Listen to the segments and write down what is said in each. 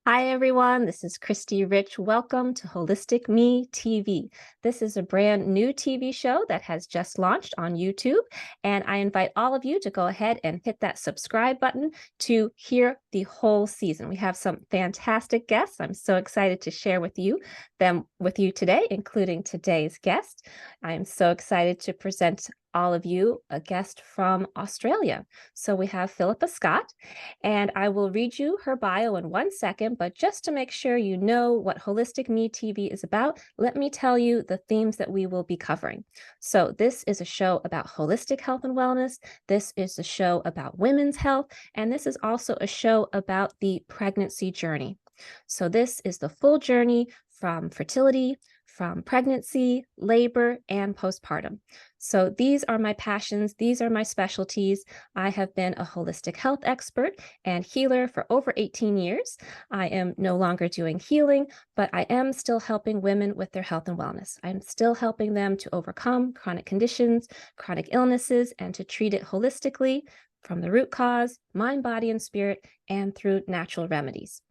Hi, everyone. This is Christy Rich. Welcome to Holistic Me TV. This is a brand new TV show that has just launched on YouTube, and I invite all of you to go ahead and hit that subscribe button to hear the whole season. We have some fantastic guests. I'm so excited to share them with you today, including today's guest. I am so excited to present all of you a guest from Australia. So we have Philippa Scott, and I will read you her bio in 1 second, but just to make sure you know what Holistic Me TV is about, let me tell you the themes that we will be covering. So this is a show about holistic health and wellness. This is a show about women's health, and this is also a show about the pregnancy journey. So this is the full journey from fertility, from pregnancy, labor, and postpartum. So these are my passions. These are my specialties. I have been a holistic health expert and healer for over 18 years. I am no longer doing healing, but I am still helping women with their health and wellness. I'm still helping them to overcome chronic conditions, chronic illnesses, and to treat it holistically from the root cause, mind, body, and spirit, and through natural remedies.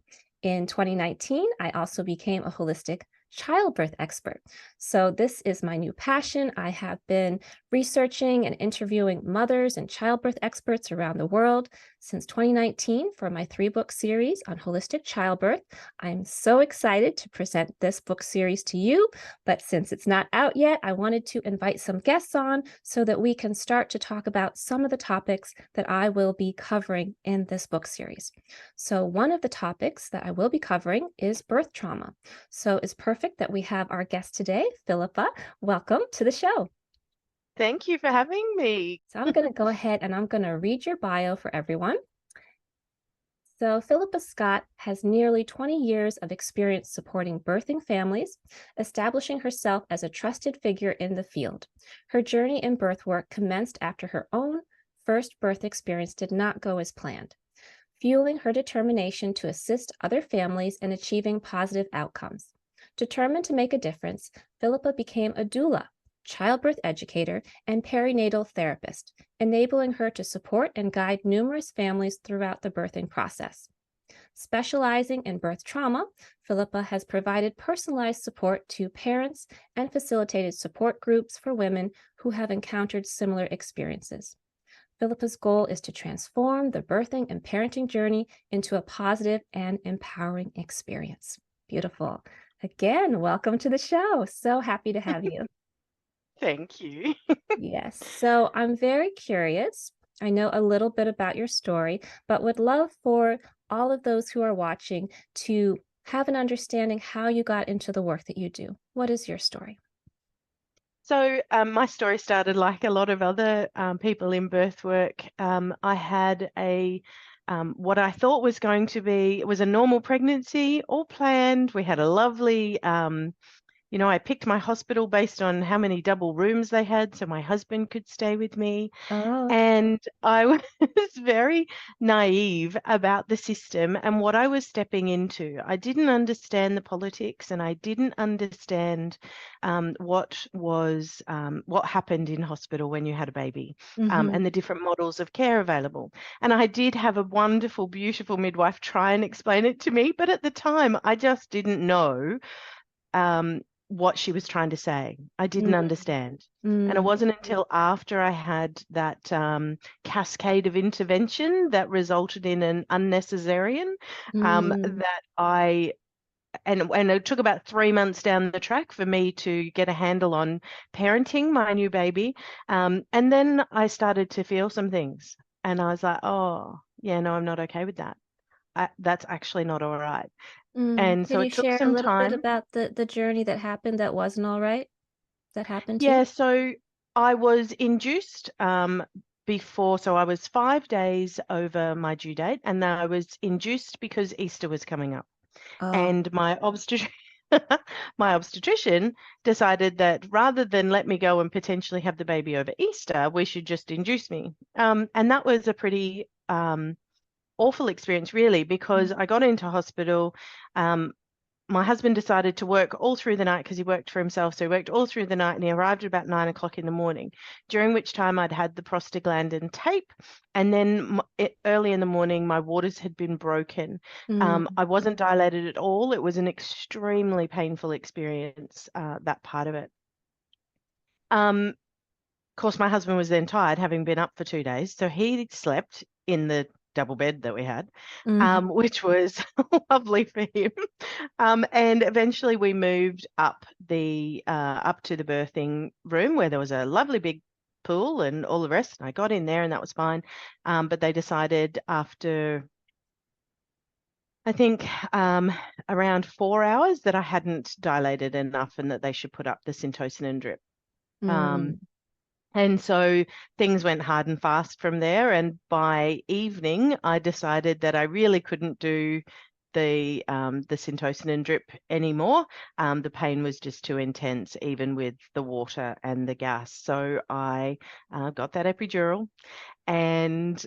In 2019, I also became a holistic childbirth expert. So this is my new passion. I have been researching and interviewing mothers and childbirth experts around the world since 2019 for my 3-book series on holistic childbirth. I'm so excited to present this book series to you, but since it's not out yet, I wanted to invite some guests on so that we can start to talk about some of the topics that I will be covering in this book series. So one of the topics that I will be covering is birth trauma. So it's perfect that we have our guest today, Philippa. Welcome to the show. Thank you for having me. So I'm going to go ahead and I'm going to read your bio for everyone. So Philippa Scott has nearly 20 years of experience supporting birthing families, establishing herself as a trusted figure in the field. Her journey in birth work commenced after her own first birth experience did not go as planned, fueling her determination to assist other families in achieving positive outcomes. Determined to make a difference, Philippa became a doula, childbirth educator, and perinatal therapist, enabling her to support and guide numerous families throughout the birthing process. Specializing in birth trauma, Philippa has provided personalized support to parents and facilitated support groups for women who have encountered similar experiences. Philippa's goal is to transform the birthing and parenting journey into a positive and empowering experience. Beautiful. Again, welcome to the show. So happy to have you. Thank you. Yes. So I'm very curious. I know a little bit about your story, but would love for all of those who are watching to have an understanding how you got into the work that you do. What is your story? So my story started like a lot of other people in birth work. I had what I thought was going to be, it was a normal pregnancy, all planned. We had a lovely I picked my hospital based on how many double rooms they had so my husband could stay with me. Oh, okay. And I was very naive about the system and what I was stepping into. I didn't understand the politics and I didn't understand what happened in hospital when you had a baby, Mm-hmm. and the different models of care available. And I did have a wonderful, beautiful midwife try and explain it to me, but at the time I just didn't know what she was trying to say. I didn't understand. And it Mm-hmm. wasn't until after I had that cascade of intervention that resulted in an unnecessarian that and it took about 3 months down the track for me to get a handle on parenting my new baby. And then I started to feel some things. And I was like, oh, yeah, no, I'm not okay with that. That's actually not all right. And Can so you it took share a some little bit time. about the journey that happened that wasn't all right, that happened to you? Yeah, so I was induced before, so I was 5 days over my due date, and then I was induced because Easter was coming up. Oh, And my my obstetrician decided that rather than let me go and potentially have the baby over Easter, we should just induce me. And that was a pretty awful experience, really, because I got into hospital. my husband decided to work all through the night because he worked for himself. So he worked all through the night and he arrived at about 9 o'clock in the morning, during which time I'd had the prostaglandin tape. And then early in the morning, my waters had been broken. I wasn't dilated at all. It was an extremely painful experience, that part of it. Of course, my husband was then tired, having been up for 2 days. So he slept in the double bed that we had, which was lovely for him. And eventually we moved up to the birthing room, where there was a lovely big pool and all the rest. And I got in there and that was fine. But they decided after, I think, around 4 hours, that I hadn't dilated enough and that they should put up the syntocinon drip. And so things went hard and fast from there. And by evening, I decided that I really couldn't do the syntocinon drip anymore. The pain was just too intense, even with the water and the gas. So I got that epidural, and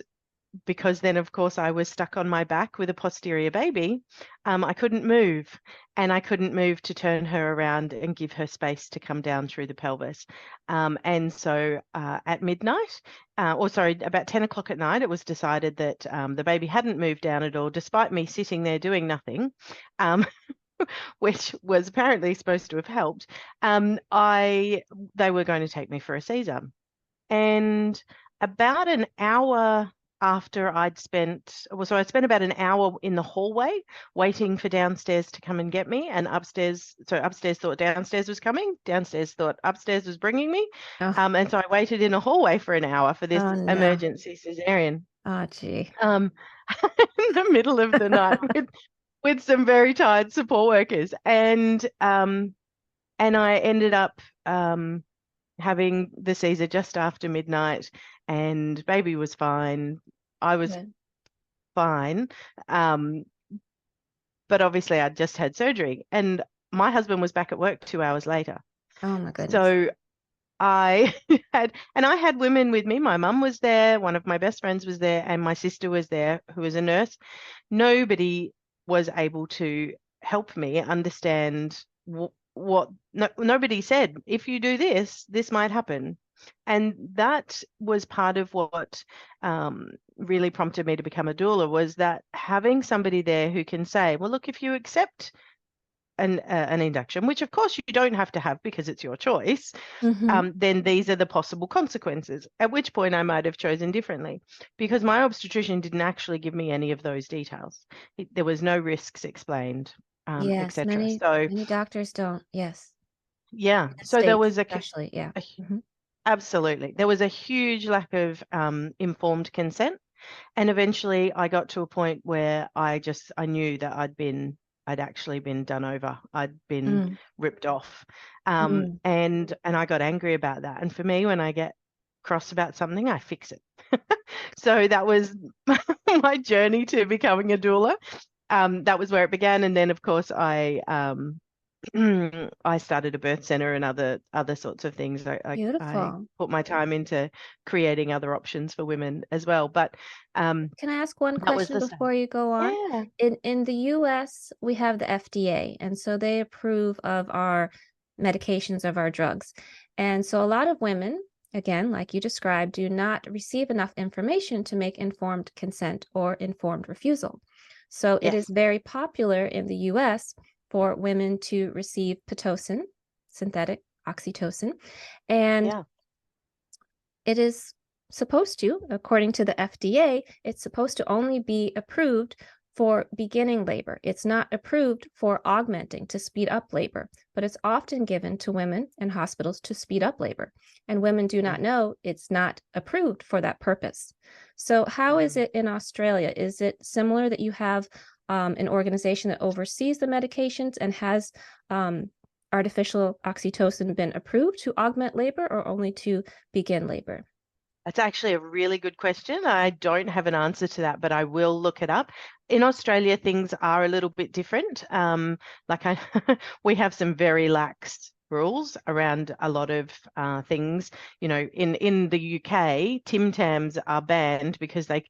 because then, of course, I was stuck on my back with a posterior baby, I couldn't move, and I couldn't move to turn her around and give her space to come down through the pelvis. And so at midnight, about 10 o'clock at night, it was decided that the baby hadn't moved down at all, despite me sitting there doing nothing, which was apparently supposed to have helped. They were going to take me for a Caesar. And about an hour after I spent about an hour in the hallway waiting for downstairs to come and get me, and upstairs thought downstairs was coming, downstairs thought upstairs was bringing me. And so I waited in a hallway for an hour for this emergency cesarean. Oh, gee. In the middle of the night with some very tired support workers. And I ended up having the Caesar just after midnight, and baby was fine. I was fine. But obviously I'd just had surgery, and my husband was back at work 2 hours later. Oh my goodness. So I had women with me. My mum was there, one of my best friends was there, and my sister was there, who was a nurse. Nobody was able to help me understand nobody said, if you do this, this might happen. And that was part of what really prompted me to become a doula, was that having somebody there who can say, well, look, if you accept an induction, which of course you don't have to have because it's your choice, then these are the possible consequences, at which point I might have chosen differently, because my obstetrician didn't actually give me any of those details. There was no risks explained, yes, etc. Many doctors don't. Yes. Yeah. The So there States was especially, yeah. Absolutely. There was a huge lack of informed consent. And eventually I got to a point where I knew that I'd actually been done over. I'd been ripped off. And I got angry about that. And for me, when I get cross about something, I fix it. So that was my journey to becoming a doula. That was where it began. And then, of course, I started a birth center and other sorts of things. I put my time into creating other options for women as well. But can I ask one question before you go on? Yeah. In the US, we have the FDA, and so they approve of our medications, of our drugs. And so a lot of women, again, like you described, do not receive enough information to make informed consent or informed refusal. So it is very popular in the US for women to receive Pitocin, synthetic oxytocin, and it is supposed to, according to the FDA, it's supposed to only be approved for beginning labor. It's not approved for augmenting, to speed up labor, but it's often given to women in hospitals to speed up labor. And women do not know it's not approved for that purpose. So how is it in Australia? Is it similar that you have an organization that oversees the medications, and has artificial oxytocin been approved to augment labor or only to begin labor? That's actually a really good question. I don't have an answer to that, but I will look it up. In Australia, things are a little bit different. We have some very lax rules around a lot of things. You know, in the UK, Tim Tams are banned because they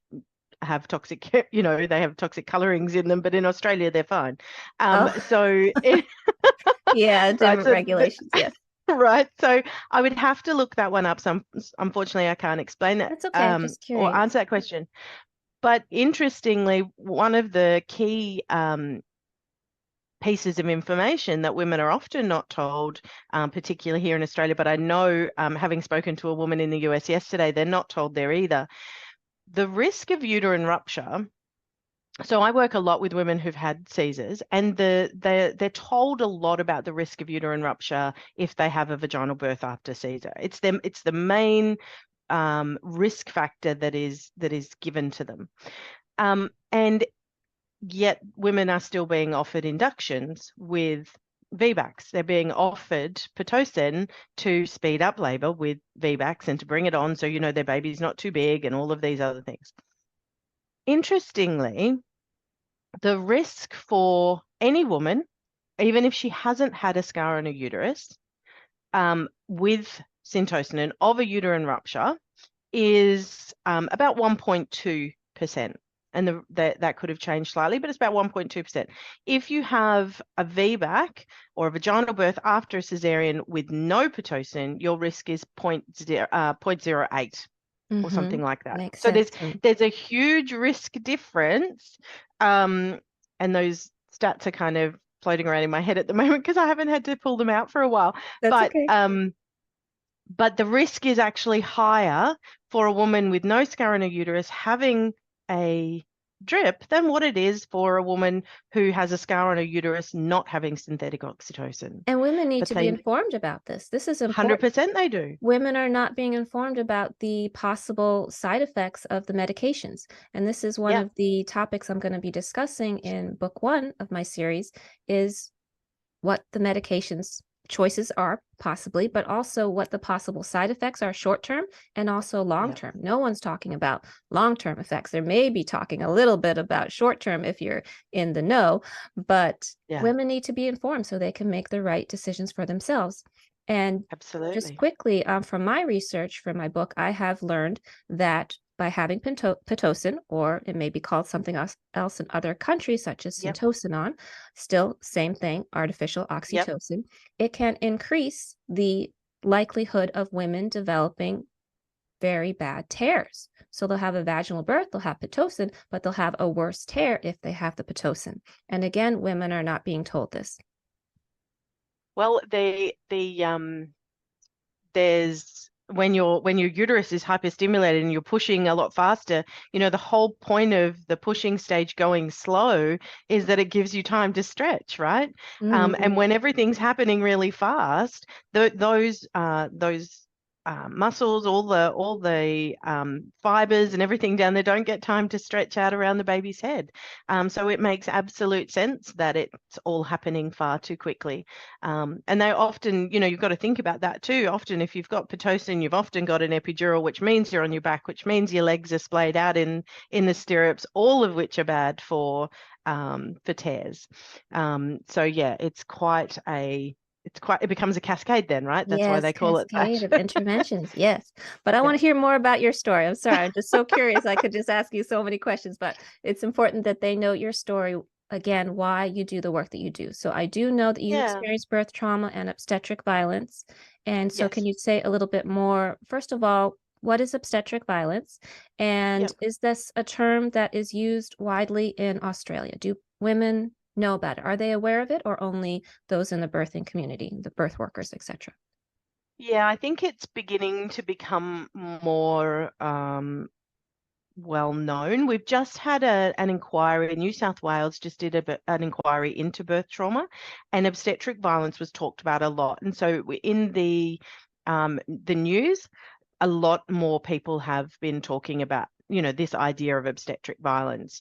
have toxic, they have toxic colorings in them, but in Australia they're fine. Oh, So yeah, right, different so regulations. Yes. right, so I would have to look that one up. So unfortunately, I can't explain that That's okay. I'm just or curious. answer that question. But interestingly, one of the key pieces of information that women are often not told, particularly here in Australia, but I know, having spoken to a woman in the US yesterday, they're not told there either. The risk of uterine rupture. So I work a lot with women who've had Caesars, and they're told a lot about the risk of uterine rupture if they have a vaginal birth after Caesar. It's the main risk factor that is given to them. And yet women are still being offered inductions with VBACs. They're being offered Pitocin to speed up labor with VBACs and to bring it on so their baby's not too big and all of these other things. Interestingly, the risk for any woman, even if she hasn't had a scar on her uterus, with syntocinon of a uterine rupture is about 1.2%. And that could have changed slightly, but it's about 1.2%. If you have a VBAC or a vaginal birth after a cesarean with no Pitocin, your risk is 0.08 or something like that. Makes So sense. there's a huge risk difference. And those stats are kind of floating around in my head at the moment because I haven't had to pull them out for a while. That's okay. But the risk is actually higher for a woman with no scar in her uterus having a drip than what it is for a woman who has a scar on her uterus not having synthetic oxytocin. And women need But to be informed about this. This is important. 100% they do. Women are not being informed about the possible side effects of the medications. And this is one Yeah, of the topics I'm going to be discussing in book 1 of my series, is what the medications choices are possibly, but also what the possible side effects are short term and also long yeah, term. No one's talking about long term effects. There may be talking a little bit about short term if you're in the know, but yeah, women need to be informed so they can make the right decisions for themselves. And just absolutely. quickly, from my research for my book, I have learned that by having Pitocin, or it may be called something else in other countries, such as Yep, syntocinon, still same thing, artificial yep. oxytocin, it can increase the likelihood of women developing very bad tears. So they'll have a vaginal birth, they'll have Pitocin, but they'll have a worse tear if they have the Pitocin. And again, women are not being told this. Well, there's when your uterus is hyperstimulated and you're pushing a lot faster, the whole point of the pushing stage going slow is that it gives you time to stretch, right? And when everything's happening really fast, those muscles, all the fibers and everything down there don't get time to stretch out around the baby's head. So it makes absolute sense that it's all happening far too quickly. And they often, you've got to think about that too. Often, if you've got Pitocin, you've often got an epidural, which means you're on your back, which means your legs are splayed out in the stirrups, all of which are bad for tears. So yeah, it becomes a cascade then, right? That's why Yes, they call it cascade that. of interventions. Yes. But I Yeah. want to hear more about your story. I'm sorry. I'm just so curious. I could just ask you so many questions, but it's important that they know your story, again, why you do the work that you do. So I do know that you Yeah. experienced birth trauma and obstetric violence. And so can Yes. you say a little bit more, first of all, what is obstetric violence? And Yep. is this a term that is used widely in Australia? Do women know about it? Are they aware of it, or only those in the birthing community, the birth workers, etc.? Yeah, I think it's beginning to become more well known. We've just had an inquiry. New South Wales just did an inquiry into birth trauma, and obstetric violence was talked about a lot. And so in the news, a lot more people have been talking about this idea of obstetric violence.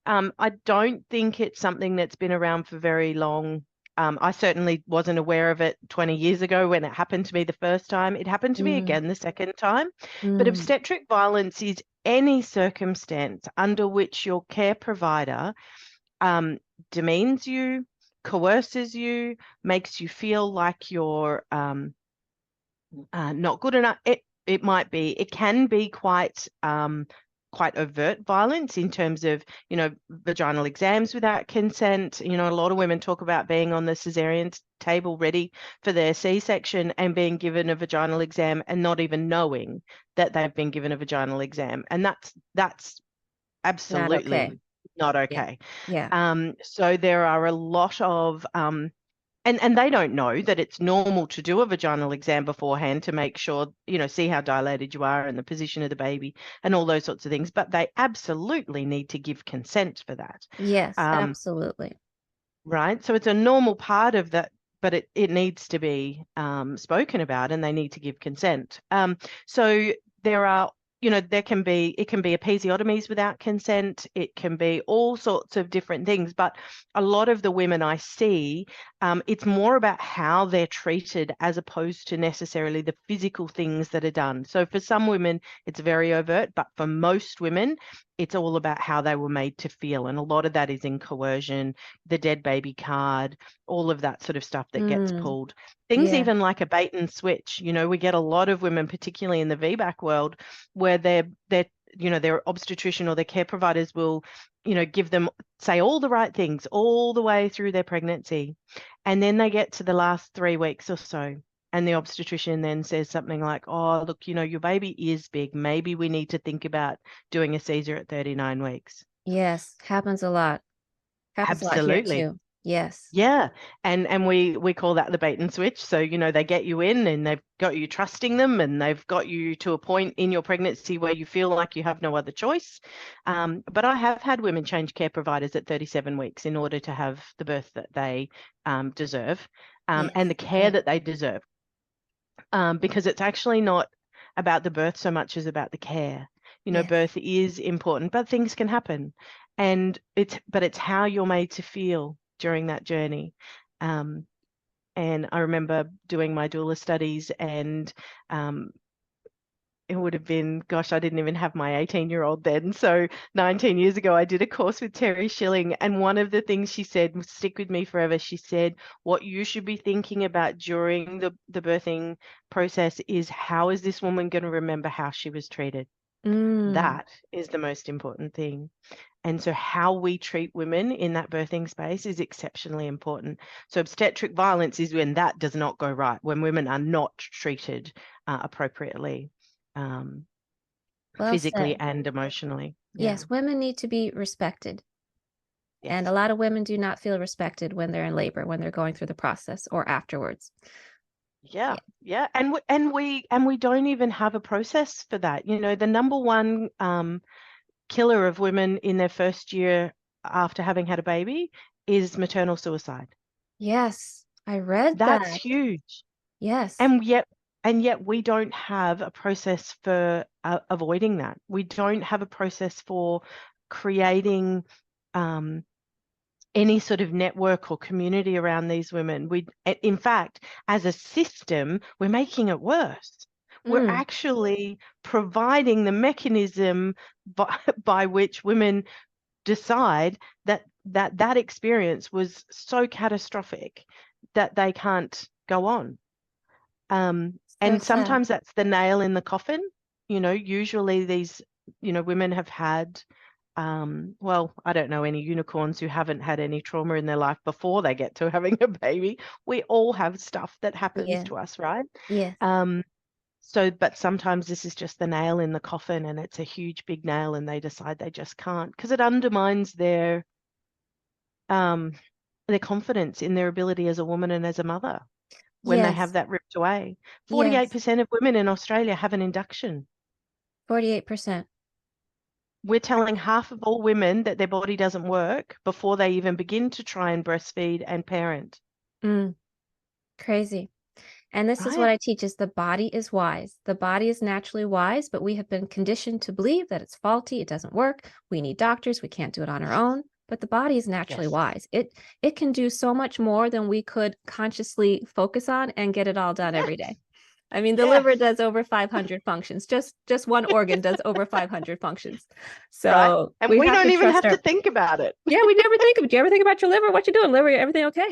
I don't think it's something that's been around for very long. I certainly wasn't aware of it 20 years ago when it happened to me the first time. It happened to me Mm, again the second time. But mm, obstetric violence is any circumstance under which your care provider demeans you, coerces you, makes you feel like you're not good enough. It can be quite quite overt violence in terms of, vaginal exams without consent. A lot of women talk about being on the cesarean table ready for their C-section and being given a vaginal exam and not even knowing that they've been given a vaginal exam. And that's Not okay. absolutely not Yeah. okay. Yeah. So there are a lot of and they don't know that it's normal to do a vaginal exam beforehand to make sure, see how dilated you are and the position of the baby and all those sorts of things. But they absolutely need to give consent for that. Yes, Um, absolutely. right. So it's a normal part of that, but it needs to be spoken about, and they need to give consent. So there are, it can be episiotomies without consent. It can be all sorts of different things. But a lot of the women I see, it's more about how they're treated as opposed to necessarily the physical things that are done. So for some women, it's very overt, but for most women, it's all about how they were made to feel. And a lot of that is in coercion, the dead baby card, all of that sort of stuff that gets Mm, pulled. Things yeah. even like a bait and switch. We get a lot of women, particularly in the VBAC world, where their obstetrician or their care providers will, give them, say all the right things all the way through their pregnancy. And then they get to the last 3 weeks or so. And the obstetrician then says something like, oh, look, your baby is big. Maybe we need to think about doing a Caesar at 39 weeks. Yes, happens a lot. Happens a lot here Absolutely. too. Yes. Yeah. And we call that the bait and switch. So, they get you in and they've got you trusting them, and they've got you to a point in your pregnancy where you feel like you have no other choice. But I have had women change care providers at 37 weeks in order to have the birth that they deserve, and Yes. the care Yeah. that they deserve. Because it's actually not about the birth so much as about the care. Yes. Birth is important, but things can happen, and it's how you're made to feel during that journey. And I remember doing my doula studies, and it would have been, gosh, I didn't even have my 18-year-old then. So 19 years ago, I did a course with Terry Schilling. And one of the things she said will stick with me forever. She said, what you should be thinking about during the birthing process is, how is this woman going to remember how she was treated? Mm, That is the most important thing. And so how we treat women in that birthing space is exceptionally important. So obstetric violence is when that does not go right, when women are not treated appropriately, well physically said. and emotionally. Yeah. Yes, women need to be respected. And a Yes. lot of women do not feel respected when they're in labor, when they're going through the process or afterwards. Yeah. Yeah. Yeah. And we don't even have a process for that. The number one killer of women in their first year after having had a baby is maternal suicide. Yes, I read That's that. huge. Yes. And yet we don't have a process for avoiding that. We don't have a process for creating any sort of network or community around these women. In fact, as a system, we're making it worse. We're Mm, actually providing the mechanism by which women decide that experience was so catastrophic that they can't go on. so And sad. sometimes that's the nail in the coffin. Usually these, women have had, well, I don't know any unicorns who haven't had any trauma in their life before they get to having a baby. We all have stuff that happens Yeah. to us, right? Yes. Um, but sometimes this is just the nail in the coffin, and it's a huge, big nail, and they decide they just can't, because it undermines um, their confidence in their ability as a woman and as a mother when they have Yes. that ripped away. Yes. 48% of women in Australia have an induction. 48%. We're telling half of all women that their body doesn't work before they even begin to try and breastfeed and parent, Mm, crazy. And this is what right? I teach is the body is wise. The body is naturally wise, but we have been conditioned to believe that it's faulty, it doesn't work. We need doctors, we can't do it on our own. But the body is naturally Yes. wise. It can do so much more than we could consciously focus on and get it all done every Yes. day. I mean, the Yes. liver does over 500 functions. Just one organ does over 500 functions. Right. So And we we have don't to even trust have to our. think about it. Yeah, we never think of it. Do you ever think about your liver? What you doing, liver? Everything okay?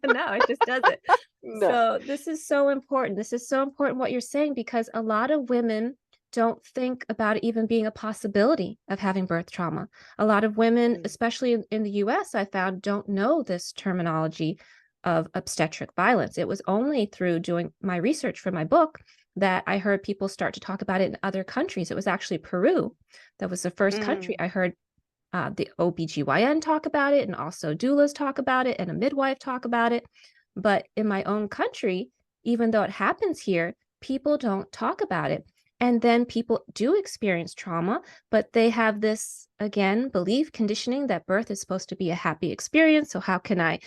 No, it just does it. No. So this is so important. This is so important what you're saying, because a lot of women don't think about it even being a possibility of having birth trauma. A lot of women, Mm. especially in the US, I found don't know this terminology of obstetric violence. It was only through doing my research for my book that I heard people start to talk about it in other countries. It was actually Peru that was the first country Mm. I heard the OBGYN talk about it, and also doulas talk about it, and a midwife talk about it. But in my own country, even though it happens here, people don't talk about it. And then people do experience trauma, but they have this, again, belief conditioning that birth is supposed to be a happy experience. So, how can I,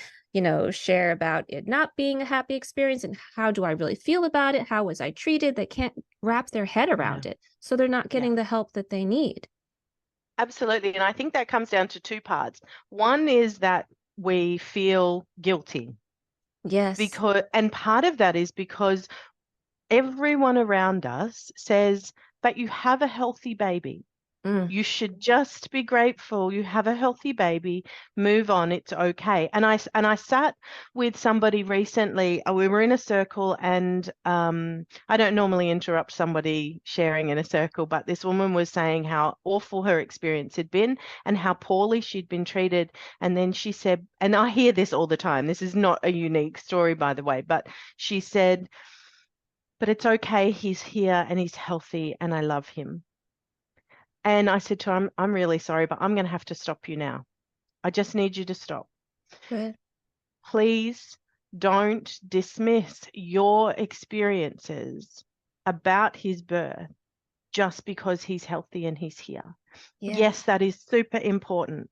share about it not being a happy experience? And how do I really feel about it? How was I treated? They can't wrap their head Yeah. around it. So, they're not Yeah. getting the help that they need. Absolutely. And I think that comes down to two parts. One is that we feel guilty Yes. and part of that is because everyone around us says, but you have a healthy baby. Mm, You should just be grateful. You have a healthy baby. Move on. It's okay. And I sat with somebody recently. We were in a circle, and I don't normally interrupt somebody sharing in a circle, but this woman was saying how awful her experience had been and how poorly she'd been treated. And then she said, and I hear this all the time. This is not a unique story, by the way, but she said, but it's okay. He's here and he's healthy, and I love him. And I said to her, I'm really sorry, but I'm going to have to stop you now. I just need you to stop. good. Please don't dismiss your experiences about his birth just because he's healthy and he's here. Yes, Yes. that is super important,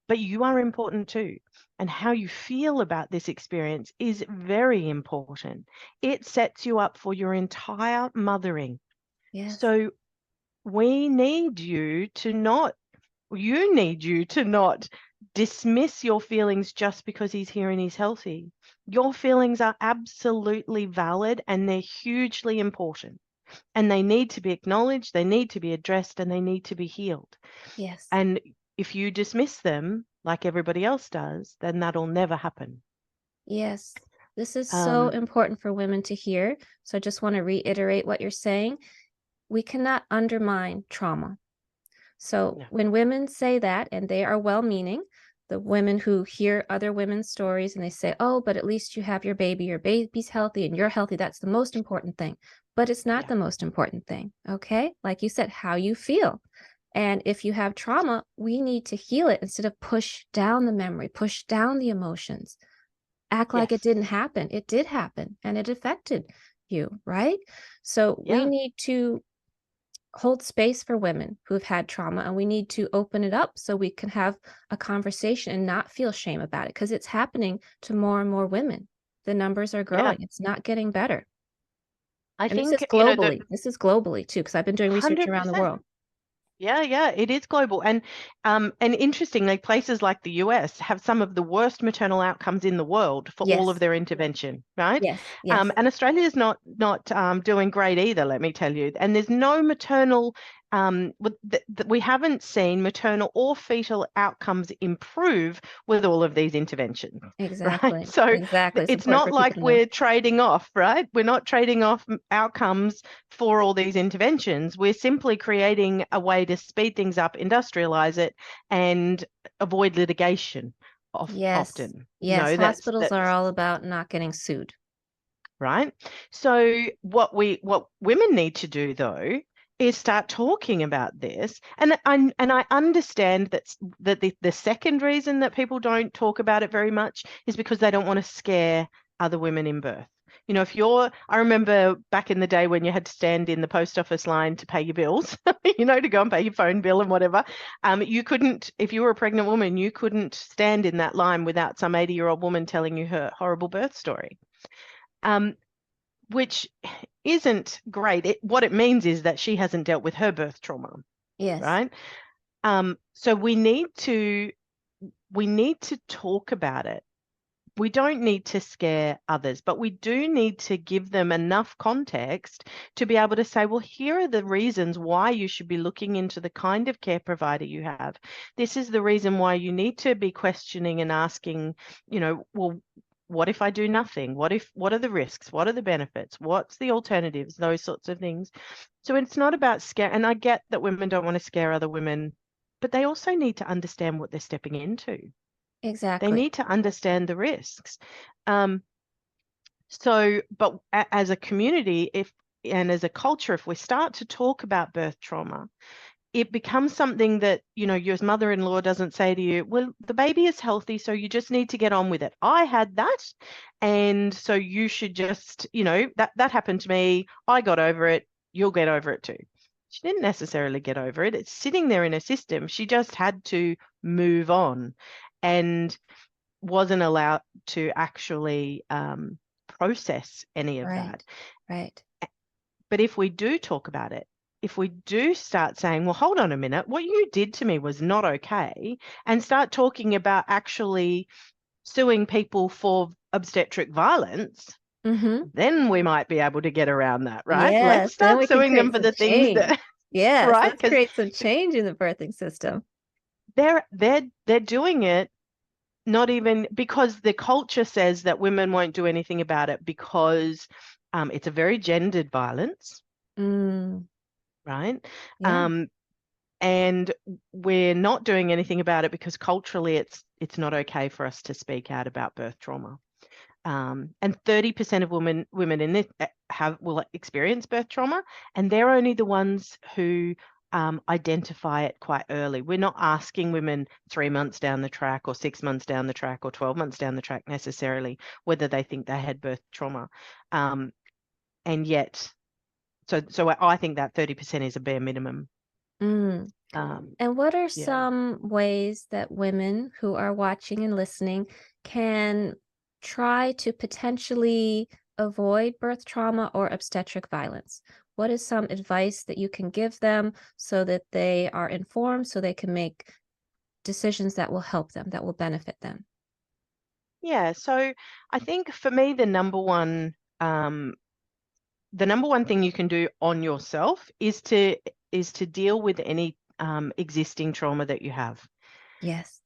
but you are important too. And how you feel about this experience is very important. It sets you up for your entire mothering. Yes. So we need you to not you need you to not dismiss your feelings just because he's here and he's healthy. Your feelings are absolutely valid and they're hugely important. And they need to be acknowledged, they need to be addressed, and they need to be healed. Yes. And if you dismiss them like everybody else does, then that'll never happen. Yes. This is so Um, important for women to hear. So I just want to reiterate what you're saying. We cannot undermine trauma. So no, when women say that, and they are well meaning, the women who hear other women's stories and they say, oh, but at least you have your baby's healthy and you're healthy. That's the most important thing. But it's not yeah, the most important thing. Okay. Like you said, how you feel. And if you have trauma, we need to heal it instead of push down the memory, push down the emotions, act like it yes, didn't happen. It did happen and it affected you, right? So we yeah, need to hold space for women who've had trauma, and we need to open it up so we can have a conversation and not feel shame about it because it's happening to more and more women. The numbers are yeah. growing. It's not getting better. I And this think, is the globally. This is globally too, because I've been doing research around the 100%. world. Yeah, yeah, it is global. And interestingly, places like the US have some of the worst maternal outcomes in the world for all of Yes. their intervention, right? Yes. Yes. And Australia is not doing great either, let me tell you. And there's no maternal we haven't seen maternal or fetal outcomes improve with all of these interventions, right? Exactly. So Exactly. It's it's important not for people like to know. we're trading off, right? We're not trading off outcomes for all these interventions. We're simply creating a way to speed things up, industrialize it, and avoid litigation Yes. often. Yes. Hospitals are That's all about not getting sued. right. So what women need to do though is start talking about this. And I understand that the second reason that people don't talk about it very much is because they don't want to scare other women in birth. I remember back in the day when you had to stand in the post office line to pay your bills, to go and pay your phone bill and whatever. You couldn't, if you were a pregnant woman, you couldn't stand in that line without some 80-year-old woman telling you her horrible birth story. Um, which isn't great. What it means is that she hasn't dealt with her birth trauma, Yes. right? So we need to talk about it. We don't need to scare others, but we do need to give them enough context to be able to say, well, here are the reasons why you should be looking into the kind of care provider you have. This is the reason why you need to be questioning and asking, well, what if I do nothing? What are the risks? What are the benefits? What's the alternatives? Those sorts of things. So it's not about scare. And I get that women don't want to scare other women, but they also need to understand what they're stepping into. They Exactly. need to understand the risks. But as a community, and as a culture, if we start to talk about birth trauma, it becomes something that, your mother-in-law doesn't say to you, well, the baby is healthy, so you just need to get on with it. I had that, and so you should just, that happened to me. I got over it. You'll get over it too. She didn't necessarily get over it. It's sitting there in a system. She just had to move on and wasn't allowed to actually process any of that. Right. But if we do talk about it, if we do start saying, well, hold on a minute, what you did to me was not okay, and start talking about actually suing people for obstetric violence, then we might be able to get around that, right? Let's Yes, then start we can suing them create for some the things change. that, Yes, right? let's Because create some change in the birthing system. they're doing it not even because the culture says that women won't do anything about it because it's a very gendered violence, right? Yeah. And we're not doing anything about it because culturally it's not okay for us to speak out about birth trauma. And 30% of women in this will experience birth trauma, and they're only the ones who identify it quite early. We're not asking women 3 months down the track or 6 months down the track or 12 months down the track necessarily whether they think they had birth trauma. And yet, so I think that 30% is a bare minimum. And what are some ways that women who are watching and listening can try to potentially avoid birth trauma or obstetric violence? What is some advice that you can give them so that they are informed, so they can make decisions that will help them, that will benefit them? Yeah, so I think for me the number one thing you can do on yourself is to deal with any existing trauma that you have. Yes.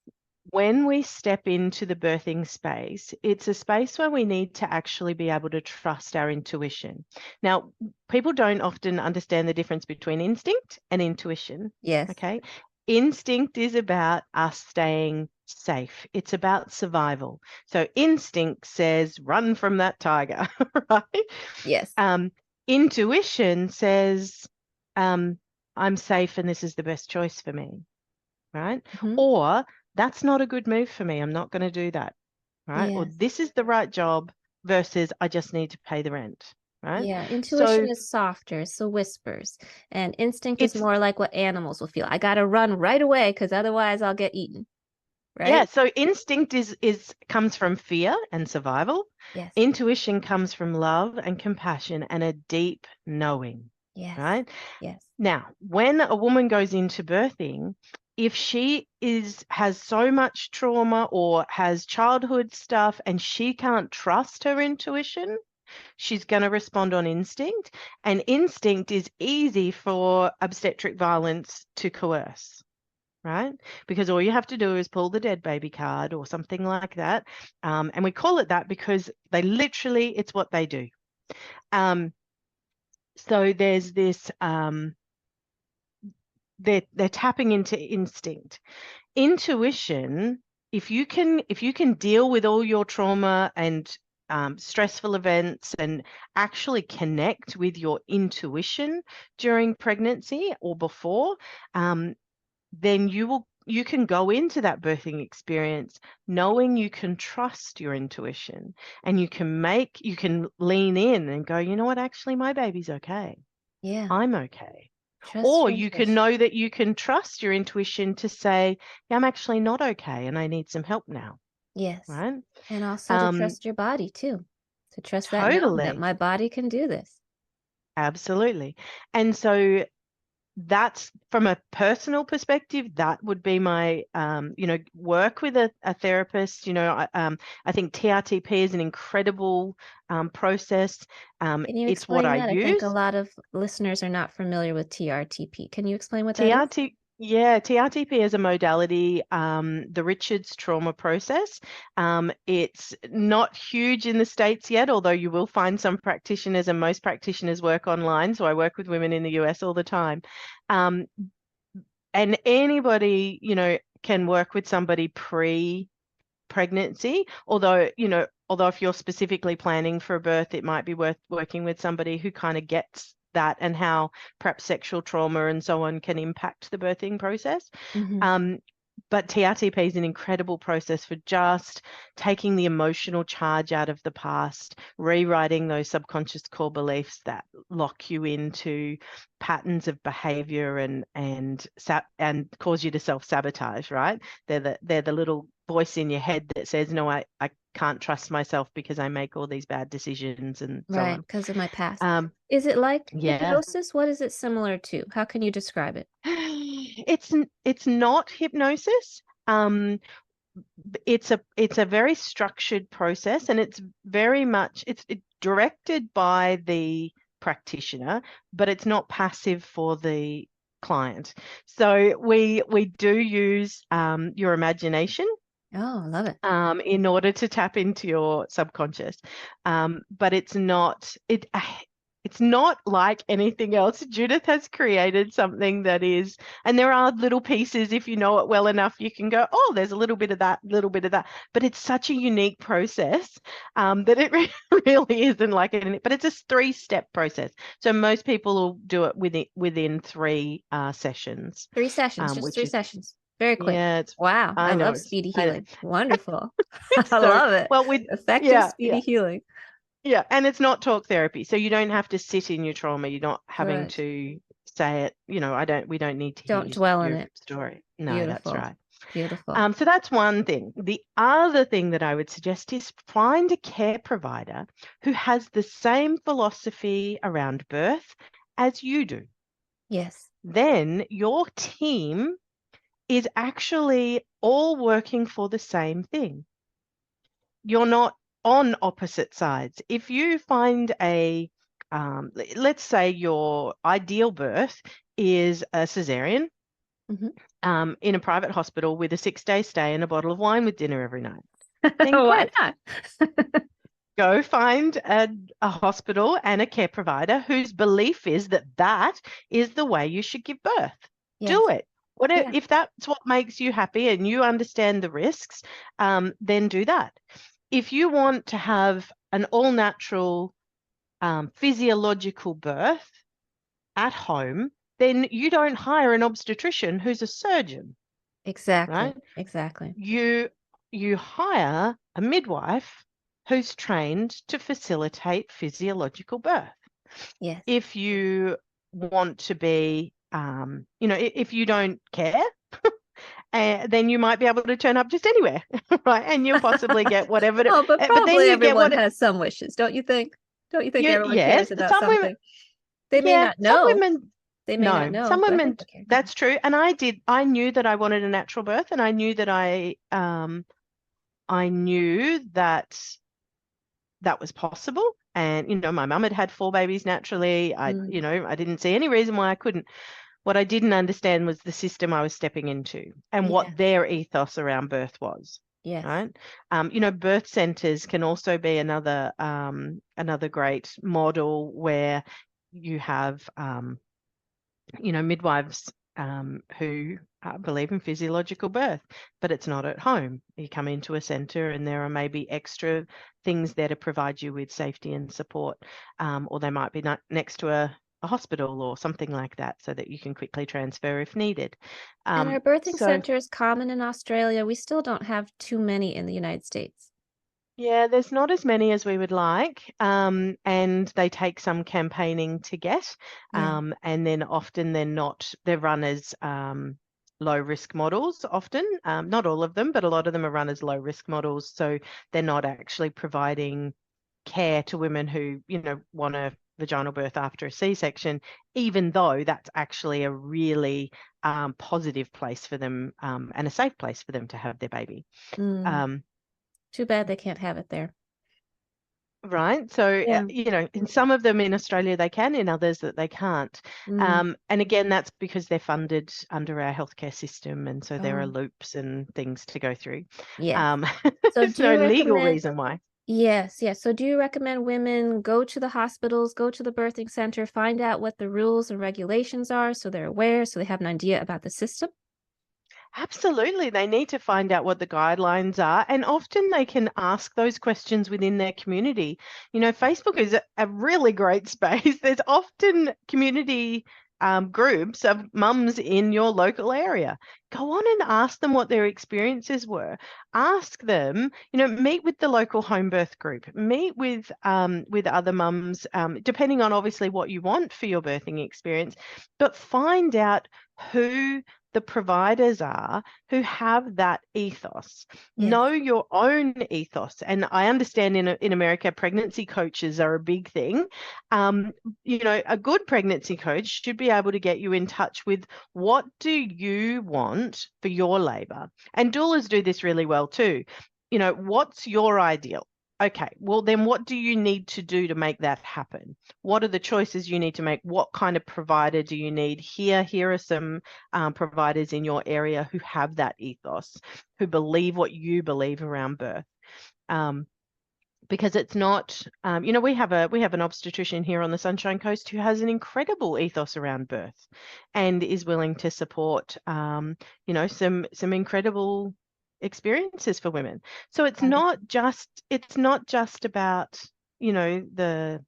When we step into the birthing space, it's a space where we need to actually be able to trust our intuition. Now, people don't often understand the difference between instinct and intuition. Yes. Okay. Instinct is about us staying safe. It's about survival. So instinct says run from that tiger, right? Yes. Intuition says I'm safe and this is the best choice for me, right? Or that's not a good move for me. I'm not going to do that, right? Or Yes. this is the right job versus I just need to pay the rent, right? Yeah, intuition So is softer, so whispers, and instinct is it's more like what animals will feel. I gotta run right away because otherwise I'll get eaten, yeah, right? so instinct is comes from fear and survival. Yes. Intuition comes from love and compassion and a deep knowing, Yes. right? Yes. Now, when a woman goes into birthing, if she has so much trauma or has childhood stuff and she can't trust her intuition, she's going to respond on instinct. And instinct is easy for obstetric violence to coerce, right? Because all you have to do is pull the dead baby card or something like that. And we call it that because it's what they do. So there's this they're tapping into instinct. Intuition, if you can deal with all your trauma and stressful events and actually connect with your intuition during pregnancy or before, then you can go into that birthing experience knowing you can trust your intuition and you can lean in and go, you know what, actually my baby's okay. Yeah. I'm okay. Trust Or your you can intuition. know that you can trust your intuition to say, yeah, I'm actually not okay and I need some help now, Yes. right? And also to Um, trust your body too. To trust that knowing that totally, my body can do this. absolutely. And so that's from a personal perspective, that would be my, work with a therapist. I think TRTP is an incredible process. Can you It's what explain I that? I think a use. lot of listeners are not familiar with TRTP. Can you explain what that is? TRT, Yeah, TRTP as a modality, the Richards trauma process. It's not huge in the States yet, although you will find some practitioners, and most practitioners work online. So I work with women in the US all the time. Um, and anybody, can work with somebody pre-pregnancy, although if you're specifically planning for a birth, it might be worth working with somebody who kind of gets that and how perhaps sexual trauma and so on can impact the birthing process. Mhm. But TRTP is an incredible process for just taking the emotional charge out of the past, rewriting those subconscious core beliefs that lock you into patterns of behavior and cause you to self-sabotage, right? They're the little voice in your head that says, no, I can't trust myself because I make all these bad decisions and so Right, on. because of my past. Um, Is it like yeah. hypnosis? What is it similar to? How can you describe it? It's not hypnosis. It's a very structured process, and it's very much it's directed by the practitioner, but it's not passive for the client. So we do use your imagination Oh, I love it. in order to tap into your subconscious. But it's not like anything else. Judith has created something that is, and there are little pieces, if you know it well enough, you can go, oh, there's a little bit of that, little bit of that. But it's such a unique process that it really isn't like anything. But it's a 3-step process. So most people will do it within 3 sessions, 3 sessions, just which three is, sessions. Very quick. yeah, it's, Wow, I I know love it's, speedy I know. healing. Wonderful. I So, love it. well, with Effective yeah, speedy yeah, healing. yeah, and it's not talk therapy, so you don't have to sit in your trauma. You're not having Good. to say it. We don't need to hear Don't dwell in your it. story. No, that's Beautiful. right. Beautiful. So that's one thing. The other thing that I would suggest is find a care provider who has the same philosophy around birth as you do. Yes. Then your team is actually all working for the same thing. You're not on opposite sides. If you find let's say your ideal birth is a cesarean Mhm. in a private hospital with a 6-day stay and a bottle of wine with dinner every night, then Why great. not? Go find a hospital and a care provider whose belief is that that is the way you should give birth. Do Yes. it. Whatever, Yeah. if that's what makes you happy and you understand the risks, then do that. If you want to have an all natural physiological birth at home, then you don't hire an obstetrician who's a surgeon, Exactly. right? Exactly. You hire a midwife who's trained to facilitate physiological birth. Yes. If you want to be, if you don't care, then you might be able to turn up just anywhere, right? And you'll possibly get whatever. Oh, but But then probably you get everyone what has some wishes, don't you think? Don't you think everyone yes, cares about some women, something? They may yeah, not some know. women, They may not no, know, some but I women, think they care. that's true. And I knew that I wanted a natural birth, and I knew that I knew that that was possible. And, my mum had had 4 babies naturally. Mm, I didn't see any reason why I couldn't. What I didn't understand was the system I was stepping into and yeah. what their ethos around birth was. Yes. Right. Birth centers can also be another great model where you have, midwives who believe in physiological birth, but it's not at home. You come into a center and there are maybe extra things there to provide you with safety and support, or they might be next to a hospital or something like that so that you can quickly transfer if needed. And are birthing So centers common in Australia? We still don't have too many in the United States. yeah, there's not as many as we would like, and they take some campaigning to get, Yeah. and then often they're run as low risk models often, not all of them, but a lot of them are run as low risk models, so they're not actually providing care to women who, want a vaginal birth after a C-section, even though that's actually a really positive place for them, and a safe place for them to have their baby. Mm, Um, too bad they can't have it there. right? So, Yeah. in some of them in Australia they can, in others that they can't. Mm. And again, that's because they're funded under our healthcare system, and so there are Oh, loops and things to go through. yes. Um, So there's do no you legal recommend, reason why. yes, yes. So do you recommend women go to the hospitals, go to the birthing center, find out what the rules and regulations are so they're aware, so they have an idea about the system? Absolutely. They need to find out what the guidelines are, and often they can ask those questions within their community. Facebook is a really great space. There's often community groups of mums in your local area. Go on and ask them what their experiences were. Ask them, meet with the local home birth group, meet with other mums, depending on obviously what you want for your birthing experience, but find out who the providers are who have that ethos. Yes. Know your own ethos. And I understand in America, pregnancy coaches are a big thing. A good pregnancy coach should be able to get you in touch with what do you want for your labor. And doulas do this really well too. What's your ideal? Okay, well, then what do you need to do to make that happen? What are the choices you need to make? What kind of provider do you need? Here are some providers in your area who have that ethos, who believe what you believe around birth. Because it's not, we have an obstetrician here on the Sunshine Coast who has an incredible ethos around birth, and is willing to support, some incredible experiences for women. So it's Wonderful. not just about, the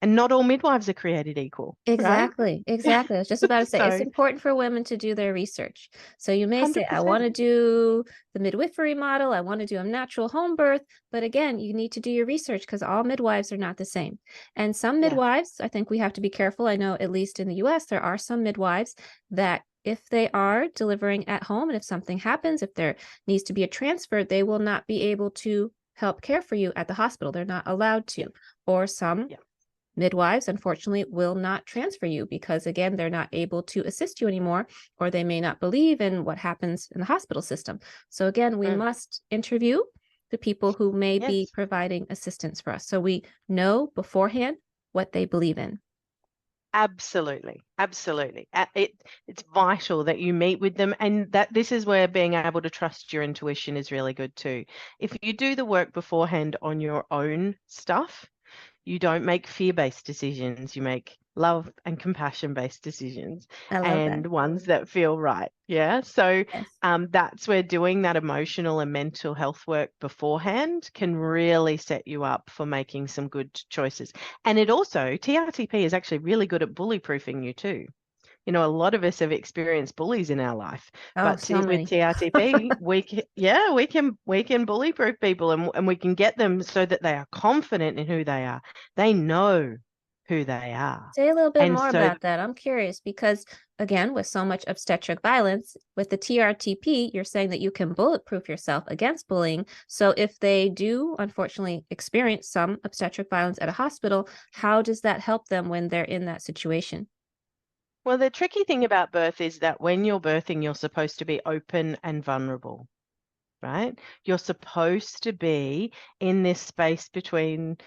and not all midwives are created equal, right? Exactly, exactly. I was just about to say it's So important for women to do their research. So you may say, I want 100%. to do the midwifery model, I want to do a natural home birth. But again, you need to do your research because all midwives are not the same. And some Yeah. midwives, I think we have to be careful. I know, at least in the US, there are some midwives that if they are delivering at home and if something happens, if there needs to be a transfer, they will not be able to help care for you at the hospital. They're not allowed Yeah. to. Or some Yeah. midwives, unfortunately, will not transfer you because, again, they're not able to assist you anymore, or they may not believe in what happens in the hospital system. So, again, we Mm. must interview the people who may be Yes. providing assistance for us so we know beforehand what they believe in. Absolutely, absolutely. It's vital that you meet with them, and that this is where being able to trust your intuition is really good too. If you do the work beforehand on your own stuff, you don't make fear-based decisions. You make love and compassion-based decisions, I love that. and ones that feel right. Yeah. So Yes. that's where doing that emotional and mental health work beforehand can really set you up for making some good choices. And it also, TRTP is actually really good at bully proofing you too. A lot of us have experienced bullies in our life, Oh, but so with many. TRTP, we can bully proof people, and we can get them so that they are confident in who they are. They know who they are. Say a little bit And more so, about that. I'm curious because, again, with so much obstetric violence, with the TRTP, you're saying that you can bulletproof yourself against bullying. So, if they do unfortunately experience some obstetric violence at a hospital, how does that help them when they're in that situation? well, the tricky thing about birth is that when you're birthing, you're supposed to be open and vulnerable. Right? You're supposed to be in this space between,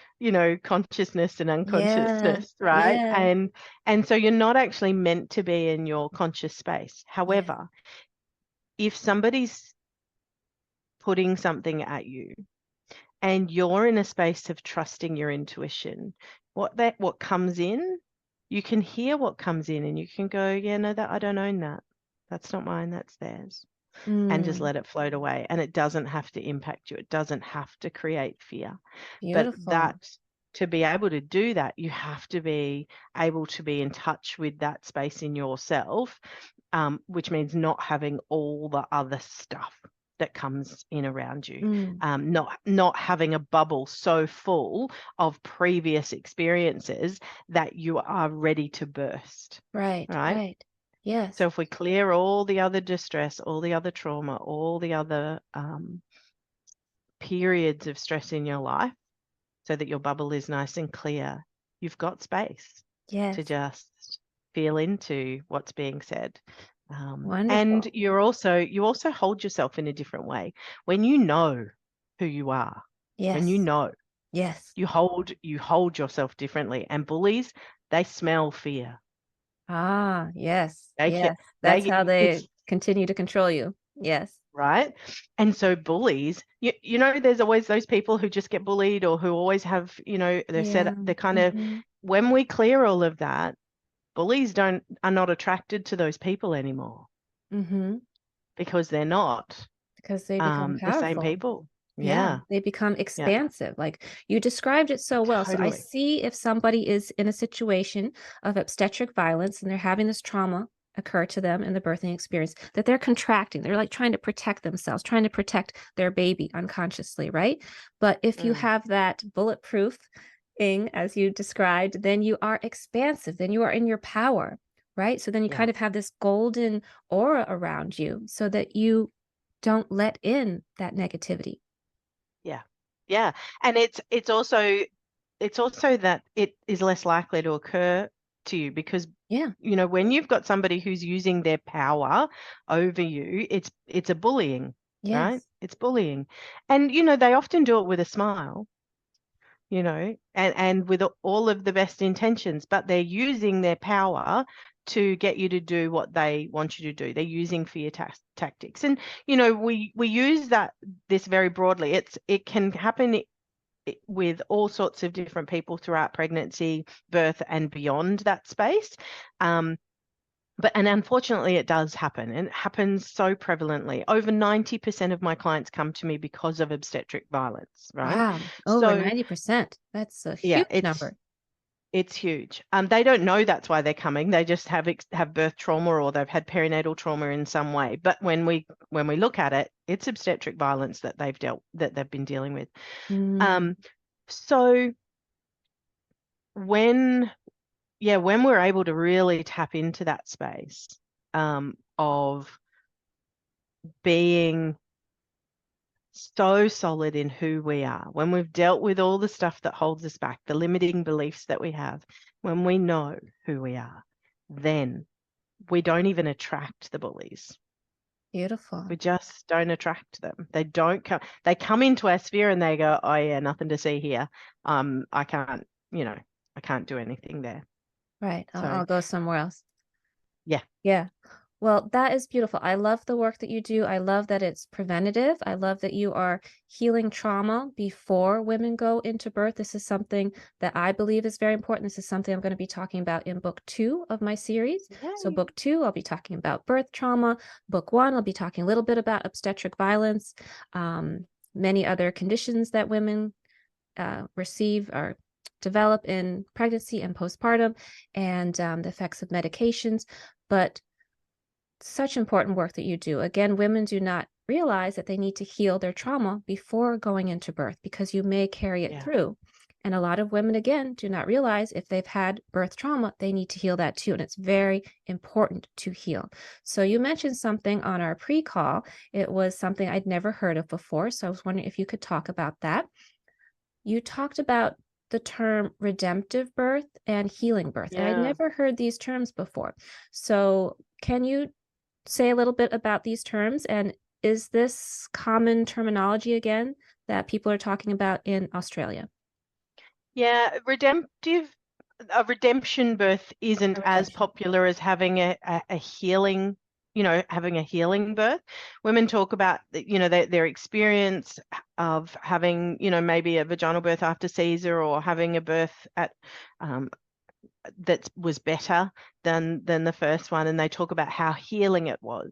consciousness and Yeah, unconsciousness, right? yeah, And so you're not actually meant to be in your conscious space. yeah, However, if somebody's putting something at you and you're in a space of trusting your intuition, what comes in, you can hear what comes in and you can go, yeah, no, that I don't own that. That's not mine, that's theirs. And just mm, let it float away. And it doesn't have to impact you. It doesn't have to create fear. But beautiful. to be able to do that, you have to be able to be in touch with that space in yourself, which means not having all the other stuff that comes in around you, Mm, not having a bubble so full of previous experiences that you are ready to burst, right, right? right. Yes, So if we clear all the other distress, all the other trauma, all the other periods of stress in your life, so that your bubble is nice and clear, you've got space to yes. just feel into what's being said. And Wonderful. you also hold yourself in a different way when you know who you are, when you Yes. know. Yes. You hold yourself differently. And bullies, they smell fear. Ah, yes. They can, Yes. That's how they it's continue to control you. Yes. right. And so bullies, you know, there's always those people who just get bullied or who always have, you know, Yeah. they're kind of, Hmm. when we clear all of that, bullies are not attracted to those people anymore Hmm. because they're not Because they become the same powerful. people. Yeah, Yeah. they become Yeah. expansive. Like you described it so well. So I Totally. see if somebody is in a situation of obstetric violence and they're having this trauma occur to them in the birthing experience, that they're contracting. They're like trying to protect themselves, trying to protect their baby unconsciously, right? But if you Mm, have that bulletproof thing, as you described, then you are expansive, then you are in your power, right? So then you yeah. kind of have this golden aura around you so that you don't let in that negativity. Yeah. Yeah. And it's also that it is less likely to occur to you because, Yeah. you know, when you've got somebody who's using their power over you, it's a bullying, right? Yes. It's bullying. And, you know, they often do it with a smile, you know, and with all of the best intentions, but they're using their power to get you to do what they want you to do. They're using fear tactics. And, you know, we use this very broadly. It can happen with all sorts of different people throughout pregnancy, birth, and beyond that space. And unfortunately, it does happen, and it happens so prevalently. Over 90% of my clients come to me because of obstetric violence, right? Wow. Over So 90%. That's a yeah, huge number. it's huge. They don't know that's why they're coming. They just have birth trauma or they've had perinatal trauma in some way. But when we look at it, it's obstetric violence that they've been dealing with. Mm, Um, so when when we're able to really tap into that space of being so solid in who we are, when we've dealt with all the stuff that holds us back, the limiting beliefs that we have, when we know who we are, then we don't even attract the bullies. beautiful. We just don't attract them. They don't come. They come into our sphere and they go, "Oh yeah, nothing to see here. I can't, I can't do anything there." Right. So I'll go somewhere else. yeah, Yeah. Well, that is beautiful. I love the work that you do. I love that it's preventative. I love that you are healing trauma before women go into birth. This is something that I believe is very important. This is something I'm going to be talking about in book 2 of my series. So, yay, book 2, I'll be talking about birth trauma. Book 1, I'll be talking a little bit about obstetric violence, many other conditions that women receive or develop in pregnancy and postpartum, and the effects of medications. But such important work that you do. Again, women do not realize that they need to heal their trauma before going into birth because you may carry it yeah, through. And a lot of women, again, do not realize if they've had birth trauma, they need to heal that too. And it's very important to heal. So, you mentioned something on our pre call. It was something I'd never heard of before. So, I was wondering if you could talk about that. You talked about the term redemptive birth and healing birth, and I'd yeah. never heard these terms before. So, can you say a little bit about these terms? And is this common terminology again that people are talking about in Australia? Yeah, a redemption birth isn't A as redemption. popular as having a healing, having a healing birth. Women talk about, their experience of having, maybe a vaginal birth after Caesar or having a birth um, that was better than the first one, and they talk about how healing it was.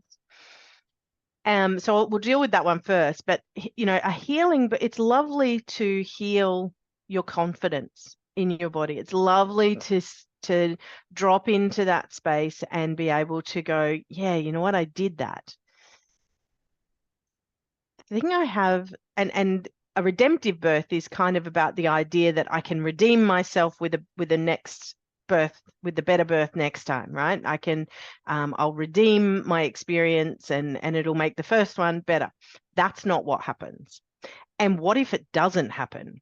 So we'll deal with that one first. But a healing, but it's lovely to heal your confidence in your body. It's lovely to drop into that space and be able to go, yeah, you know what, I did that. The thing I have, and a redemptive birth is kind of about the idea that I can redeem myself with the next birth, with the better birth next time, right? I'll redeem my experience and it'll make the first one better. That's not what happens. And what if it doesn't happen?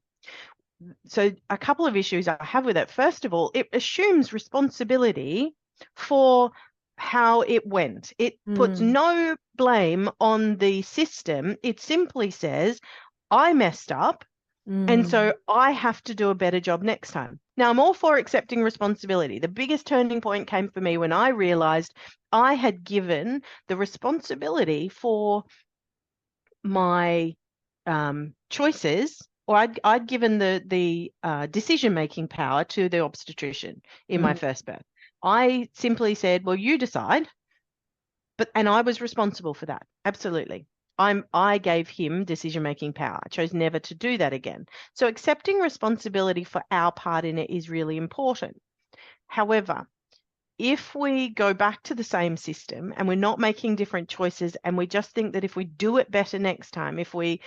So a couple of issues I have with it. First of all, it assumes responsibility for how it went. It puts Mm, no blame on the system. It simply says, I messed up. And so Mm. I have to do a better job next time. Now, I'm all for accepting responsibility. The biggest turning point came for me when I realized I had given the responsibility for my choices, or I'd given the decision-making power to the obstetrician in my Mm. first birth. I simply said, well, you decide, and I was responsible for that. Absolutely. I gave him decision-making power. I chose never to do that again. So accepting responsibility for our part in it is really important. However, if we go back to the same system and we're not making different choices, and we just think that if we do it better next time, if we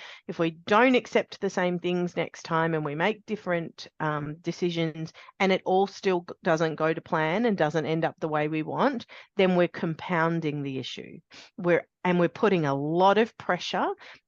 don't accept the same things next time and we make different decisions, and it all still doesn't go to plan and doesn't end up the way we want, then we're compounding the issue. We're putting a lot of pressure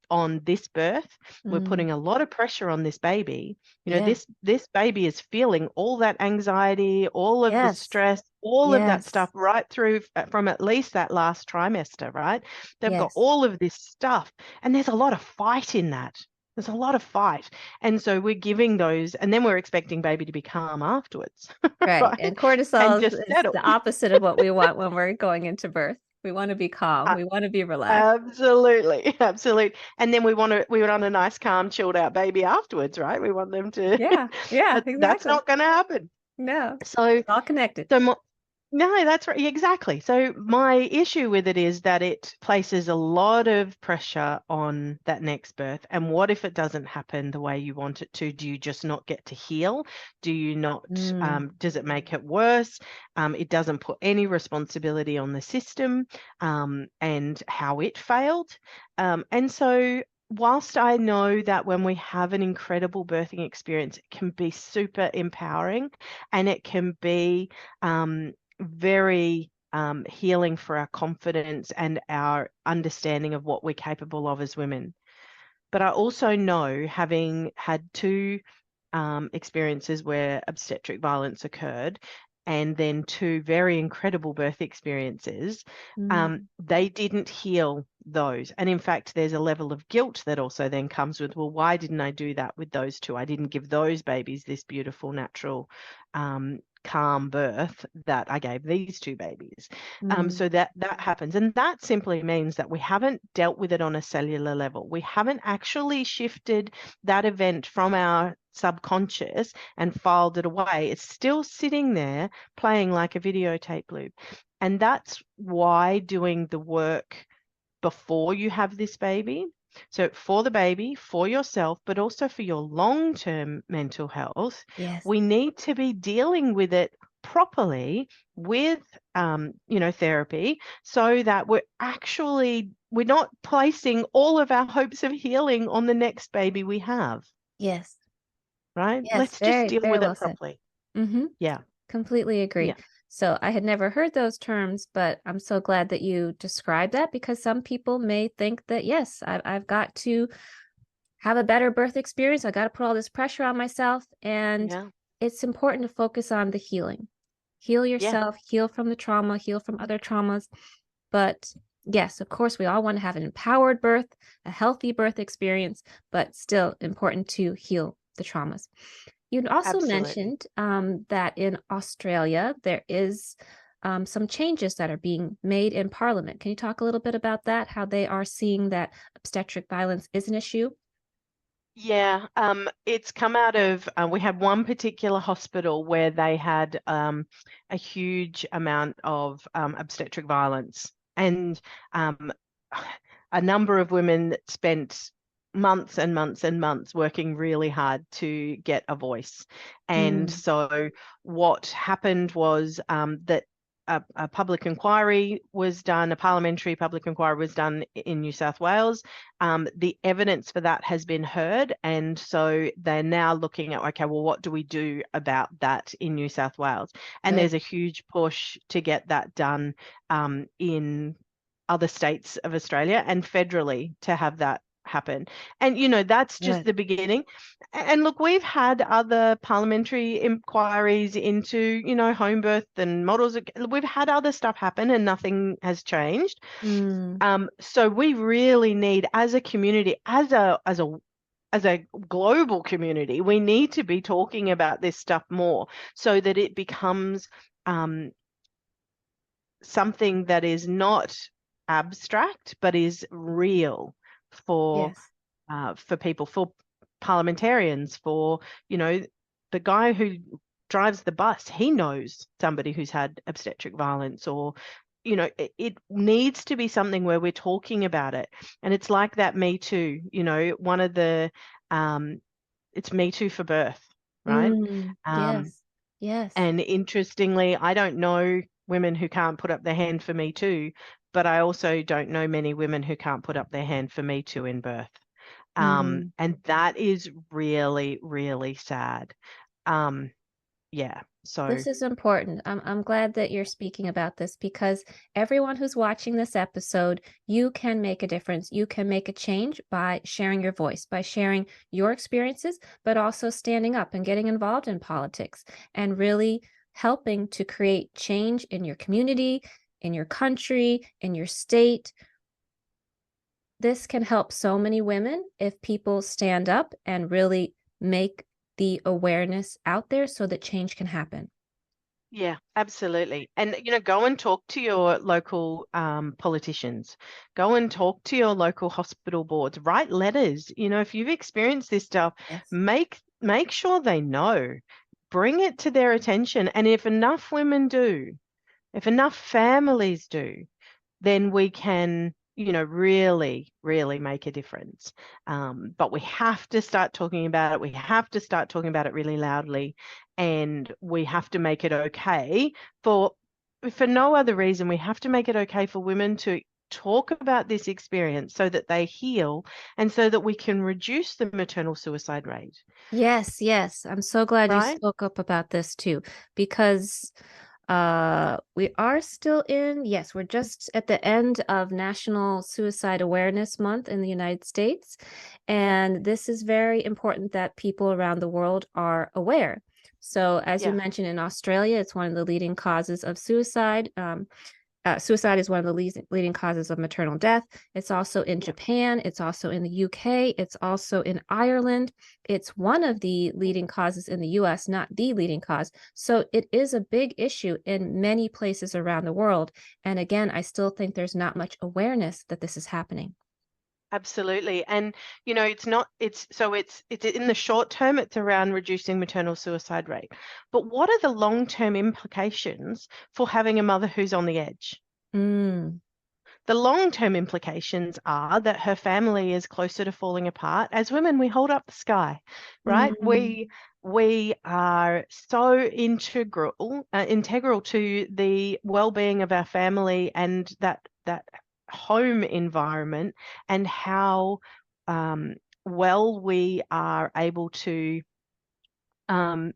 on this birth. We're Mm. putting a lot of pressure on this baby. Yeah. This baby is feeling all that anxiety, all of the Yes. stress, all of that Yes. stuff right through from at least that last trimester, right? They've got Yes. all of this stuff, and there's a lot of fight in that. There's a lot of fight. And so we're giving those, and then we're expecting baby to be calm afterwards, Right. right? And And cortisol just is settle. the opposite of what we want when we're going into birth. We want to be calm. We want to be relaxed. Absolutely, absolutely. And then we want a nice, calm, chilled out baby afterwards, right? We want them to, Yeah. Yeah, but that's exactly. not going to happen. No. So, It's all connected. so no, that's right. Exactly. So my issue with it is that it places a lot of pressure on that next birth. And what if it doesn't happen the way you want it to? Do you just not get to heal? Do you not, Mm. does it make it worse? It doesn't put any responsibility on the system and how it failed. And so whilst I know that when we have an incredible birthing experience, it can be super empowering, and it can be very healing for our confidence and our understanding of what we're capable of as women. But I also know, having had two experiences where obstetric violence occurred, and then two very incredible birth experiences, Mm. they didn't heal those. And in fact, there's a level of guilt that also then comes with, well, why didn't I do that with those two? I didn't give those babies this beautiful, natural, calm birth that I gave these two babies. Mm. So that happens. And that simply means that we haven't dealt with it on a cellular level. We haven't actually shifted that event from our subconscious and filed it away. It's still sitting there playing like a videotape loop. And that's why doing the work before you have this baby, so for the baby, for yourself, but also for your long-term mental health, Yes. we need to be dealing with it properly with therapy, so that we're not placing all of our hopes of healing on the next baby we have. Yes. Right? Yes. Let's just Very, deal very with well it said. properly. Mm-hmm. Yeah. Completely agree. Yeah. So I had never heard those terms, but I'm so glad that you described that, because some people may think that, yes, I've got to have a better birth experience. I got to put all this pressure on myself. And Yeah. it's important to focus on the healing. Heal Yeah. yourself, heal from the trauma, heal from other traumas. But yes, of course, we all want to have an empowered birth, a healthy birth experience, but still important to heal the traumas. You'd also Absolutely. mentioned that in Australia, there is some changes that are being made in Parliament. Can you talk a little bit about that? How they are seeing that obstetric violence is an issue? Yeah, it's come out of, we had one particular hospital where they had a huge amount of obstetric violence, and um, a number of women that spent months and months and months working really hard to get a voice. And Mm. so what happened was that a public inquiry was done, a parliamentary public inquiry was done in New South Wales. The evidence for that has been heard, and so they're now looking at, okay, well, what do we do about that in New South Wales? And Good. there's a huge push to get that done in other states of Australia and federally to have that happen. And that's just Good. the beginning. And look, we've had other parliamentary inquiries into home birth and models. We've had other stuff happen and nothing has changed. Mm. So we really need, as a community, as a as a global community, we need to be talking about this stuff more so that it becomes something that is not abstract but is real for Yes. people, for parliamentarians, for, the guy who drives the bus, he knows somebody who's had obstetric violence, or, it needs to be something where we're talking about it. And it's like that Me Too, one of the, it's Me Too for birth, right? Um, Yes. Yes. and interestingly, I don't know women who can't put up their hand for Me Too, but I also don't know many women who can't put up their hand for Me Too in birth. Mm. And that is really, really sad. Yeah. So This is important. I'm glad that you're speaking about this because everyone who's watching this episode, you can make a difference. You can make a change by sharing your voice, by sharing your experiences, but also standing up and getting involved in politics and really helping to create change in your community, in your country, in your state. This can help so many women if people stand up and really make the awareness out there so that change can happen. yeah, absolutely. And, go and talk to your local politicians. Go and talk to your local hospital boards. Write letters. If you've experienced this stuff, Yes. make sure they know. Bring it to their attention. And if enough women do, if enough families do, then we can, really, really make a difference. But we have to start talking about it. We have to start talking about it really loudly, and we have to make it okay for no other reason. We have to make it okay for women to talk about this experience so that they heal and so that we can reduce the maternal suicide rate, Yes, yes. I'm so glad you right? spoke up about this too, because we are still in, yes, we're just at the end of National Suicide Awareness Month in the United States. And this is very important that people around the world are aware. So, as you Yeah. mentioned, in Australia, it's one of the leading causes of suicide. Suicide is one of the leading causes of maternal death. It's also in Yeah. Japan. It's also in the UK. It's also in Ireland. It's one of the leading causes in the US, not the leading cause. So it is a big issue in many places around the world. And again, I still think there's not much awareness that this is happening. Absolutely. And, it's not, it's in the short term, it's around reducing maternal suicide rate. But what are the long-term implications for having a mother who's on the edge? Mm, The long-term implications are that her family is closer to falling apart. As women, we hold up the sky, right? mm, We are so integral to the well-being of our family and that home environment, and how well we are able to um,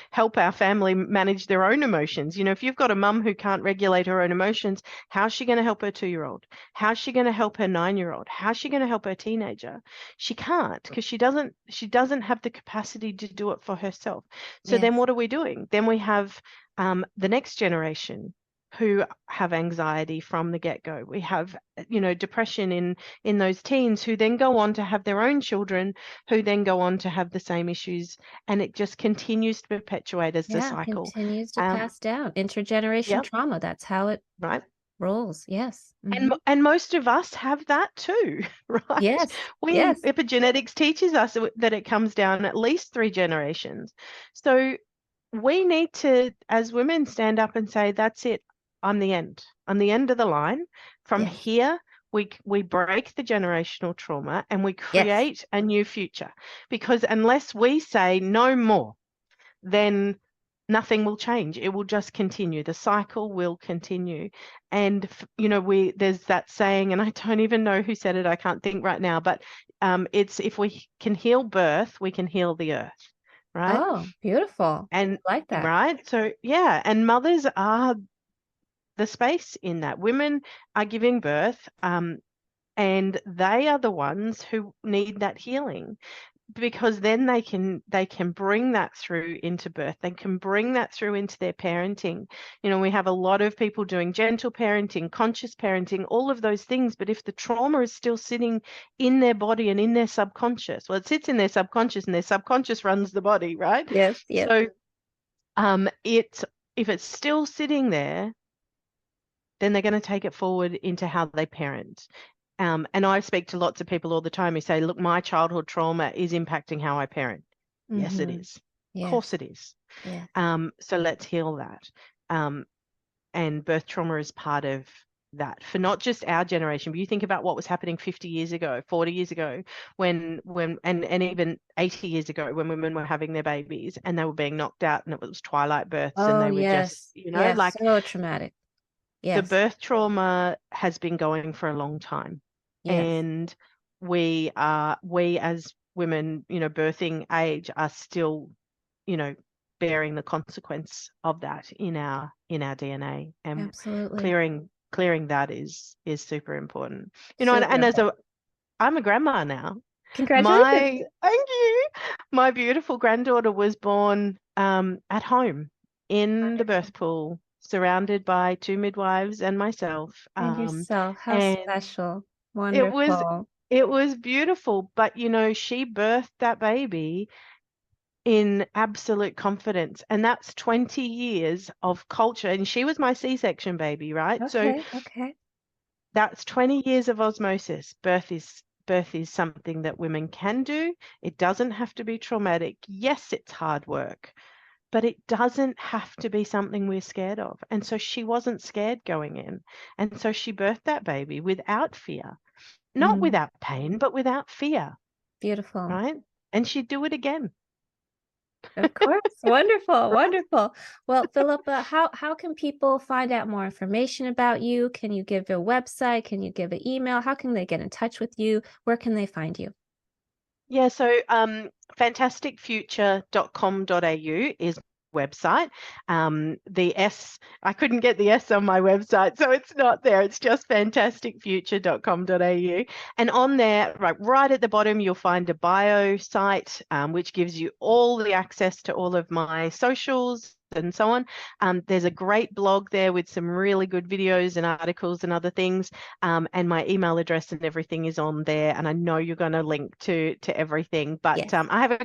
help our family manage their own emotions. If you've got a mum who can't regulate her own emotions, how's she going to help her 2-year-old? How's she going to help her 9-year-old? How's she going to help her teenager? She can't, because she doesn't have the capacity to do it for herself. So then yes. what are we doing? Then we have the next generation who have anxiety from the get-go. We have, depression in those teens, who then go on to have their own children, who then go on to have the same issues, and it just continues to perpetuate as the Yeah, cycle. continues to pass down intergenerational Yeah, trauma. That's how it right. rolls. Yes. And most of us have that too, right? Yes. We Yes. Epigenetics teaches us that it comes down at least 3 generations. So we need to, as women, stand up and say, that's it. I'm the end. I'm the end of the line. From Yes. here, we break the generational trauma and we Yes. create a new future. Because unless we say no more, then nothing will change. It will just continue. The cycle will continue. And there's that saying, and I don't even know who said it. I can't think right now, but it's, if we can heal birth, we can heal the earth, right? Oh, beautiful. And I like that. right, so yeah, and mothers are the space in that. Women are giving birth, and they are the ones who need that healing. because then they can bring that through into birth. They can bring that through into their parenting. You know, we have a lot of people doing gentle parenting, conscious parenting, all of those things. But if the trauma is still sitting in their body and in their subconscious, well, it sits in their subconscious, and their subconscious runs the body, right? Yes, yes. So if it's still sitting there, then they're going to take it forward into how they parent. And I speak to lots of people all the time who say, look, my childhood trauma is impacting how I parent. Yes, it is. Of Yes, course it is. yes. So let's heal that. And birth trauma is part of that for not just our generation, but you think about what was happening 50 years ago, 40 years ago, and even 80 years ago, when women were having their babies and they were being knocked out, and it was twilight births, and Oh, they were just, yes. Yes, like, so traumatic. the Yes, birth trauma has been going for a long time. yes. And we as women, birthing age, are still, bearing the consequence of that in our DNA. And Absolutely. clearing that is super important. Super And important. I'm a grandma now. Congratulations. Thank you. My beautiful granddaughter was born at home in the Wonderful. birth pool, surrounded by 2 midwives and myself. And yourself. How And special. it was Wonderful. it was beautiful. But she birthed that baby in absolute confidence, and that's 20 years of culture. And she was my C-section baby, right? So Okay, okay. that's 20 years of osmosis. Birth is something that women can do. It doesn't have to be traumatic. Yes, it's hard work, but it doesn't have to be something we're scared of. And so she wasn't scared going in. And so she birthed that baby without fear, not Mm, without pain, but without fear, beautiful. right? And she'd do it again. Of course. Wonderful. Wonderful. Well, Philippa, how can people find out more information about you? Can you give a website? Can you give an email? How can they get in touch with you? Where can they find you? Yeah, so fantasticfuture.com.au is website. The S, I couldn't get the S on my website, so it's not there. It's just fantasticfuture.com.au. And on there, right at the bottom, you'll find a bio site, which gives you all the access to all of my socials and so on. There's a great blog there with some really good videos and articles and other things. And my email address and everything is on there. And I know you're going to link to everything. But Yes. I have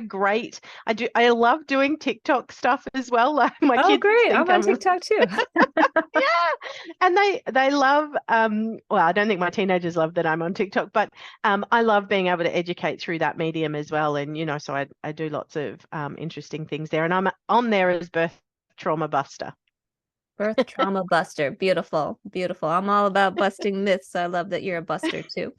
I love doing TikTok stuff as well. Like, my Oh, kids great. I'm think on I'm TikTok too. yeah, and they love, well, I don't think my teenagers love that I'm on TikTok, but I love being able to educate through that medium as well. And so I do lots of interesting things there, and I'm on there as Birth Trauma Buster. Birth trauma buster. Beautiful. Beautiful. I'm all about busting myths. So I love that you're a buster too.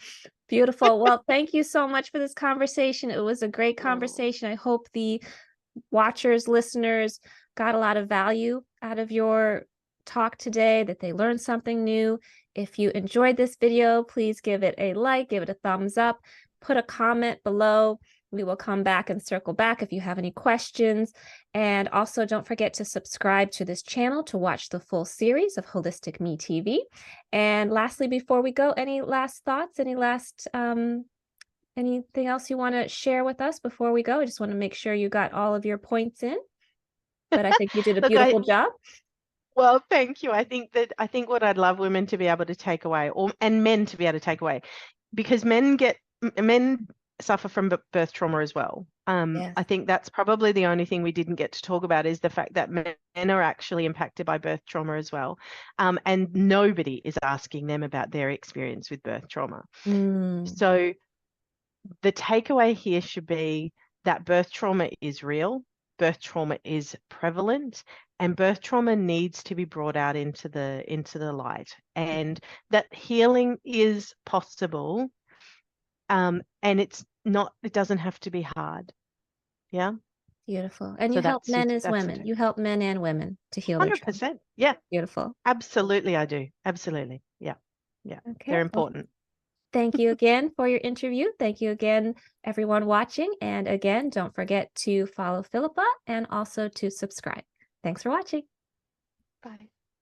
Beautiful. Well, thank you so much for this conversation. It was a great conversation. I hope the watchers, listeners got a lot of value out of your talk today, that they learned something new. If you enjoyed this video, please give it a like, give it a thumbs up, put a comment below. We will come back and circle back if you have any questions. And also, don't forget to subscribe to this channel to watch the full series of Holistic Me TV. And lastly, before we go, any last thoughts? Any last anything else you want to share with us before we go? I just want to make sure you got all of your points in. But I think you did a Look, beautiful job. well, thank you. I think what I'd love women to be able to take away, and men to be able to take away, because men suffer from birth trauma as well. Yes. I think that's probably the only thing we didn't get to talk about, is the fact that men are actually impacted by birth trauma as well. And nobody is asking them about their experience with birth trauma. So the takeaway here should be that birth trauma is real, birth trauma is prevalent, and birth trauma needs to be brought out into the light, and that healing is possible. And it doesn't have to be hard. Yeah. Beautiful. And you So help that's men as that's the women. You help men and women to heal their trauma. 100%. Yeah, Beautiful. absolutely I do. Absolutely. Yeah. Yeah. Okay. They're Well, important. thank you again for your interview. Thank you again, everyone watching. And again, don't forget to follow Philippa and also to subscribe. Thanks for watching. Bye.